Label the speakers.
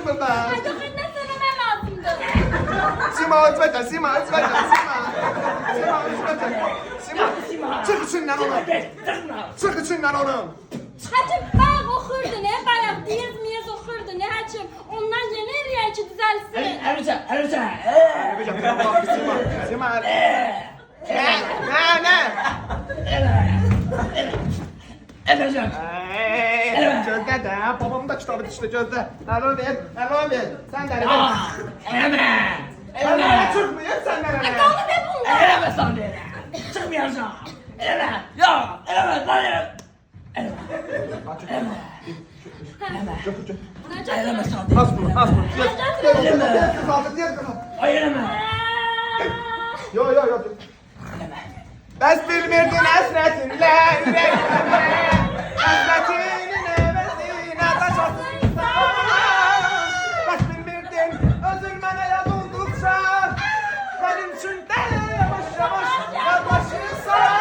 Speaker 1: buradan.
Speaker 2: Hadi ne söylemem lazımdı.
Speaker 1: Sima özbecen, Sima özbecen, Sima. Sima özbecen. Sima. Çık içinden onu. Çık içinden onu.
Speaker 2: Hacım bak okurdu ne bayağı diyez okurdu ne hacım. Ondan yeni eriyor ki düzelsin.
Speaker 3: Ercan.
Speaker 1: Özbecen, bak Sima. Sima. Ne?
Speaker 3: Ercan.
Speaker 1: Gözde de, babamın da kitabı düştü gözde. Alo ver. Sen de ver. Sen nereye çıkmıyor, sen nereye?
Speaker 2: Kavga ne bunlar?
Speaker 3: Eleme sana diye. Çıkmayacağım. Eleme. Ya. Eleme. Lan eleme. Eleme sana diye.
Speaker 1: Az bunu. Diğer kafa.
Speaker 3: Ay eleme.
Speaker 1: Yo. Bes bilmirdin hasretinle yüreğime. Hasretinin nefesine taş attın. Bes bilmirdin üzülmene buldukça. Benim için de yavaş yaklaşırsan.